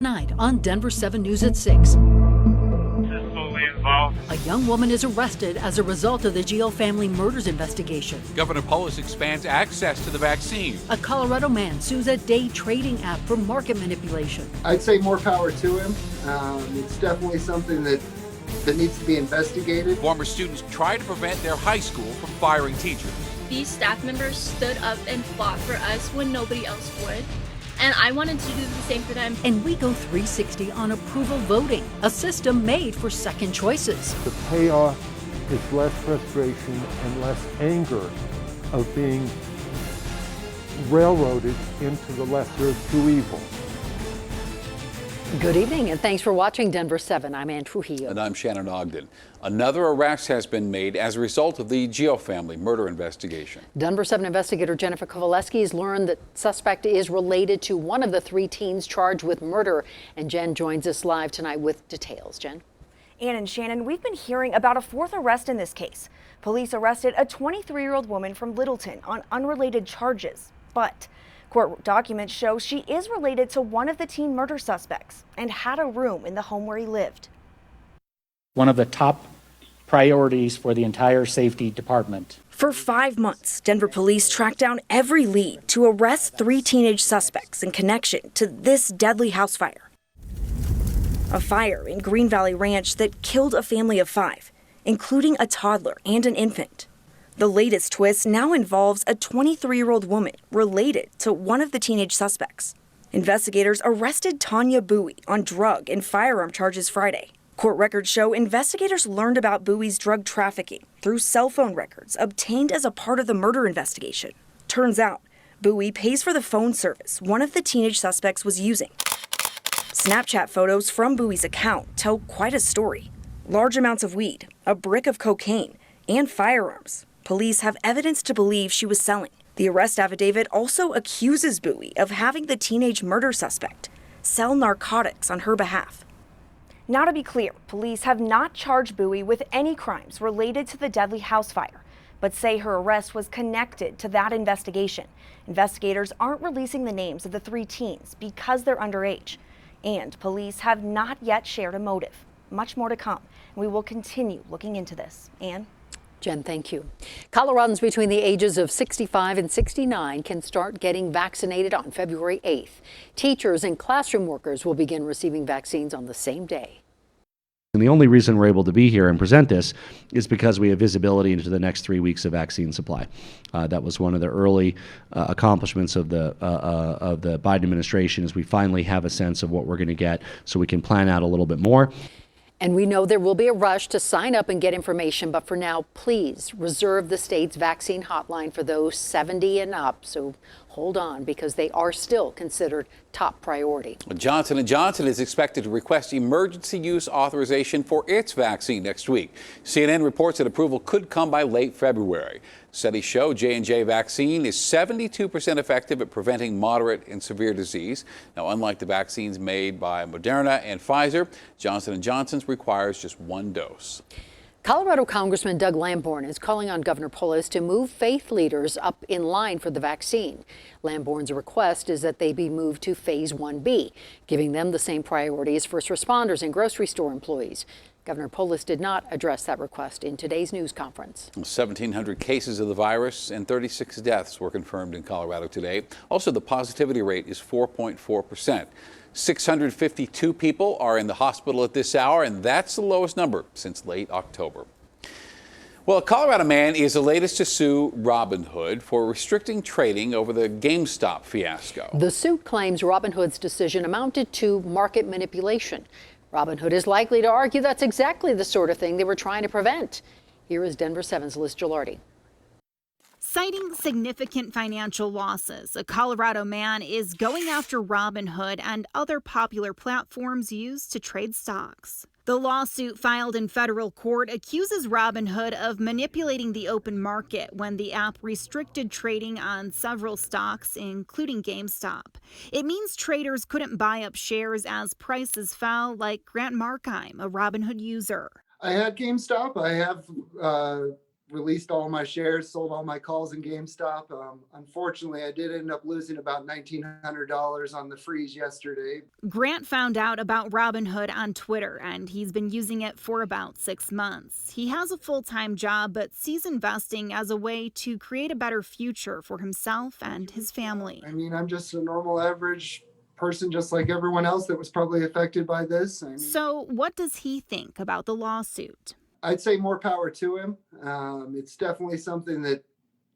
Tonight on Denver 7 News at 6. Fully involved. A young woman is arrested as a result of the DIOL family murders investigation. Governor Polis expands access to the vaccine. A Colorado man sues a day trading app for market manipulation. I'd say more power to him. It's definitely something that needs to be investigated. Former students tried to prevent their high school from firing teachers. These staff members stood up and fought for us when nobody else would. And I wanted to do the same for them. And we go 360 on approval voting, a system made for second choices. The payoff is less frustration and less anger of being railroaded into the lesser of two evils. Good evening, and thanks for watching Denver 7. I'm Ann Trujillo. And I'm Shannon Ogden. Another arrest has been made as a result of the DIOL family murder investigation. Denver 7 investigator Jennifer KOVALESKI has learned that suspect is related to one of the three teens charged with murder. And Jen joins us live tonight with details. Jen? Ann and Shannon, we've been hearing about a fourth arrest in this case. Police arrested a 23-year-old woman from Littleton on unrelated charges, but court documents show she is related to one of the teen murder suspects and had a room in the home where he lived. One of the top priorities for the entire safety department. For 5 months, Denver police tracked down every lead to arrest 3 teenage suspects in connection to this deadly house fire. A fire in Green Valley Ranch that killed a family of 5, including a toddler and an infant. The latest twist now involves a 23-year-old woman related to one of the teenage suspects. Investigators arrested Tanya Bowie on drug and firearm charges Friday. Court records show investigators learned about Bowie's drug trafficking through cell phone records obtained as a part of the murder investigation. Turns out, Bowie pays for the phone service one of the teenage suspects was using. Snapchat photos from Bowie's account tell quite a story. Large amounts of weed, a brick of cocaine, and firearms. Police have evidence to believe she was selling. The arrest affidavit also accuses Bowie of having the teenage murder suspect sell narcotics on her behalf. Now, to be clear, police have not charged Bowie with any crimes related to the deadly house fire, but say her arrest was connected to that investigation. Investigators aren't releasing the names of the 3 teens because they're underage, and police have not yet shared a motive. Much more to come, and we will continue looking into this. Ann? Jen, thank you. Coloradans between the ages of 65 and 69 can start getting vaccinated on February 8th. Teachers and classroom workers will begin receiving vaccines on the same day. And the only reason we're able to be here and present this is because we have visibility into the next 3 weeks of vaccine supply. That was one of the early accomplishments of the Biden administration, is we finally have a sense of what we're going to get so we can plan out a little bit more. And we know there will be a rush to sign up and get information, but for now, please reserve the state's vaccine hotline for those 70 and up. So hold on, because they are still considered top priority. Johnson & Johnson is expected to request emergency use authorization for its vaccine next week. CNN reports that approval could come by late February. Studies show J&J vaccine is 72% effective at preventing moderate and severe disease. Now, unlike the vaccines made by Moderna and Pfizer, Johnson & Johnson's requires just 1 dose. Colorado Congressman Doug Lamborn is calling on Governor Polis to move faith leaders up in line for the vaccine. Lamborn's request is that they be moved to Phase 1B, giving them the same priority as first responders and grocery store employees. Governor Polis did not address that request in today's news conference. 1,700 cases of the virus and 36 deaths were confirmed in Colorado today. Also, the positivity rate is 4.4%. 652 people are in the hospital at this hour, and that's the lowest number since late October. Well, a Colorado man is the latest to sue Robinhood for restricting trading over the GameStop fiasco. The suit claims Robinhood's decision amounted to market manipulation. Robinhood is likely to argue that's exactly the sort of thing they were trying to prevent. Here is Denver 7's Liz Gilardi. Citing significant financial losses, a Colorado man is going after Robinhood and other popular platforms used to trade stocks. The lawsuit filed in federal court accuses Robinhood of manipulating the open market when the app restricted trading on several stocks, including GameStop. It means traders couldn't buy up shares as prices fell, like Grant Markheim, a Robinhood user. I had GameStop. I have released all my shares, sold all my calls in GameStop. Unfortunately, I did end up losing about $1,900 on the freeze yesterday. Grant found out about Robinhood on Twitter, and he's been using it for about 6 months. He has a full-time job, but sees investing as a way to create a better future for himself and his family. I mean, I'm just a normal, average person, just like everyone else that was probably affected by this. So what does he think about the lawsuit? I'd say more power to him. It's definitely something that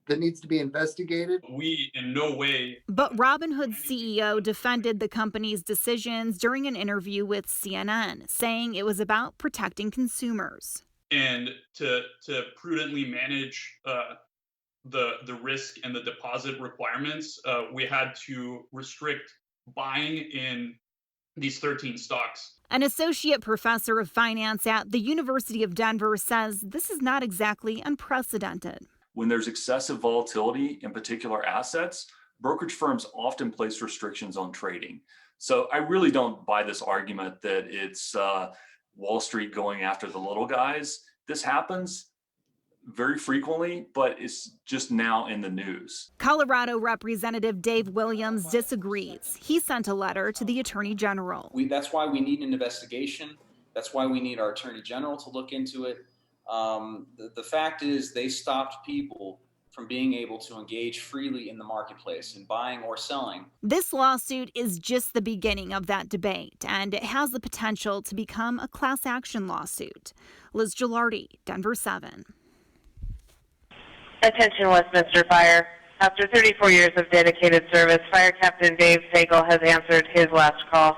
needs to be investigated. We in no way. But Robinhood's CEO defended the company's decisions during an interview with CNN, saying it was about protecting consumers. And to prudently manage the risk and the deposit requirements, we had to restrict buying in these 13 stocks. An associate professor of finance at the University of Denver says this is not exactly unprecedented. When there's excessive volatility in particular assets, brokerage firms often place restrictions on trading. So I really don't buy this argument that it's Wall Street going after the little guys. This happens very frequently, but it's just now in the news. Colorado Representative Dave Williams disagrees. He sent a letter to the Attorney General. That's why we need an investigation. That's why we need our Attorney General to look into it. The fact is they stopped people from being able to engage freely in the marketplace in buying or selling. This lawsuit is just the beginning of that debate, and it has the potential to become a class action lawsuit. Liz Gilardi, Denver7. Attention Westminster Fire. After 34 years of dedicated service, Fire Captain Dave Sagal has answered his last call.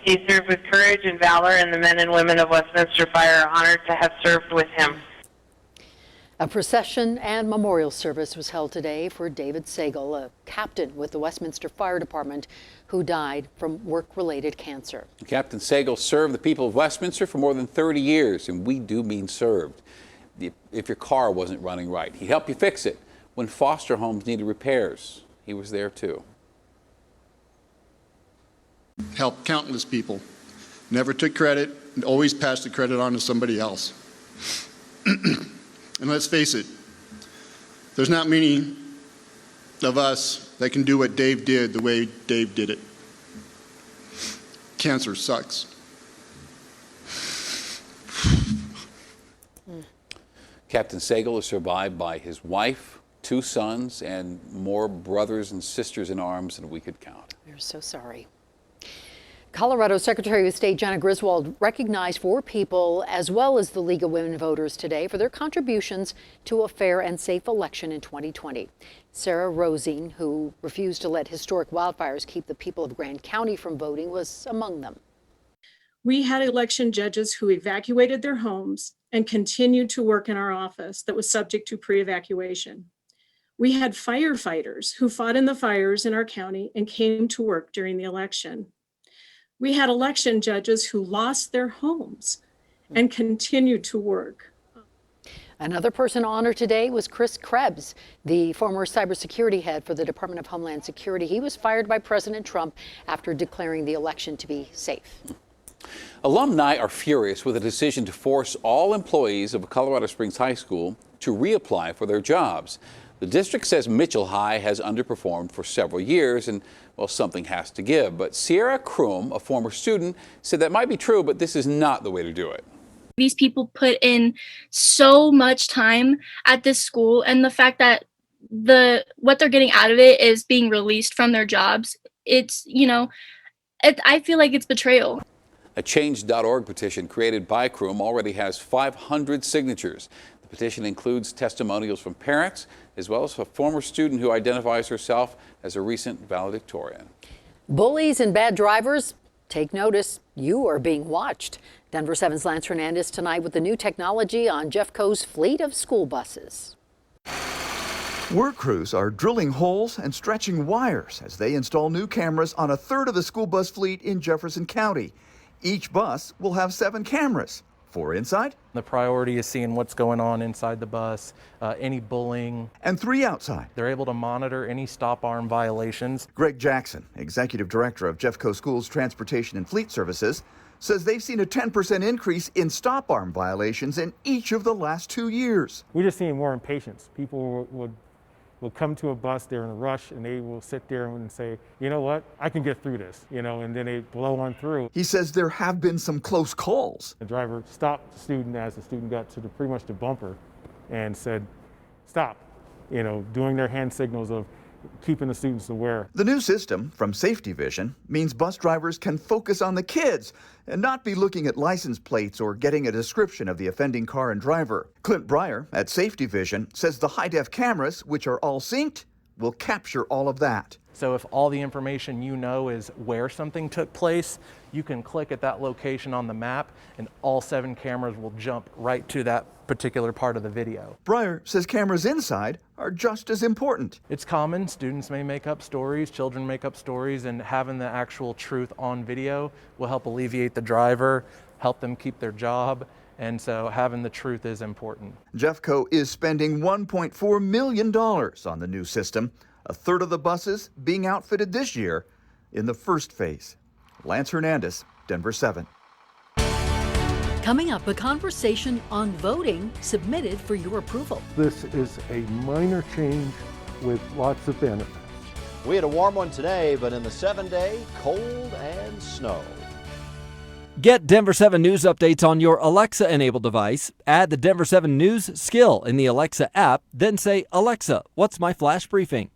He served with courage and valor, and the men and women of Westminster Fire are honored to have served with him. A procession and memorial service was held today for David Sagal, a captain with the Westminster Fire Department who died from work-related cancer. Captain Sagal served the people of Westminster for more than 30 years, and we do mean served. If your car wasn't running right, he helped you fix it. When foster homes needed repairs, he was there too. Helped countless people. Never took credit, and always passed the credit on to somebody else. And let's face it, there's not many of us that can do what Dave did the way Dave did it. Cancer sucks. Captain Sagal is survived by his wife, 2 sons, and more brothers and sisters in arms than we could count. We're so sorry. Colorado Secretary of State Jana Griswold recognized 4 people, as well as the League of Women Voters today, for their contributions to a fair and safe election in 2020. Sarah Rosine, who refused to let historic wildfires keep the people of Grand County from voting, was among them. We had election judges who evacuated their homes and continued to work in our office that was subject to pre-evacuation. We had firefighters who fought in the fires in our county and came to work during the election. We had election judges who lost their homes and continued to work. Another person honored today was Chris Krebs, the former cybersecurity head for the Department of Homeland Security. He was fired by President Trump after declaring the election to be safe. Alumni are furious with a decision to force all employees of Colorado Springs High School to reapply for their jobs. The district says Mitchell High has underperformed for several years and, well, something has to give. But Sierra CROOM, a former student, said that might be true, but this is not the way to do it. These people put in so much time at this school, and the fact that what they're getting out of it is being released from their jobs, I feel like it's betrayal. A Change.org petition created by CROOM already has 500 signatures. The petition includes testimonials from parents, as well as a former student who identifies herself as a recent valedictorian. Bullies and bad drivers, take notice, you are being watched. Denver7's Lance Hernandez tonight with the new technology on Jeffco's fleet of school buses. Work crews are drilling holes and stretching wires as they install new cameras on a third of the school bus fleet in Jefferson County. Each bus will have 7 cameras, 4 inside. The priority is seeing what's going on inside the bus, any bullying. And 3 outside. They're able to monitor any stop arm violations. Greg Jackson, Executive Director of Jeffco Schools Transportation and Fleet Services, says they've seen a 10% increase in stop arm violations in each of the last 2 years. We're just seeing more impatience. People will come to a bus, they're in a rush, and they will sit there and say, you know what, I can get through this, and then they blow on through. He says there have been some close calls. The driver stopped the student as the student got to pretty much the bumper and said, stop, doing their hand signals of keeping the students aware. The new system from Safety Vision means bus drivers can focus on the kids and not be looking at license plates or getting a description of the offending car and driver. CLINT BRYER at Safety Vision says the high-def cameras, which are all synced, will capture all of that. So if all the information is where something took place, you can click at that location on the map and all 7 cameras will jump right to that particular part of the video. BRYER says cameras inside are just as important. It's common. Students may make up stories, children make up stories, and having the actual truth on video will help alleviate the driver, help them keep their job. And so having the truth is important. Jeffco is spending $1.4 million on the new system, a third of the buses being outfitted this year in the first phase. Lance Hernandez, Denver7. Coming up, a conversation on voting submitted for your approval. This is a minor change with lots of benefits. We had a warm one today, but in the 7-day, cold and snow. Get Denver7 news updates on your Alexa-enabled device. Add the Denver7 News skill in the Alexa app, then say, Alexa, what's my flash briefing?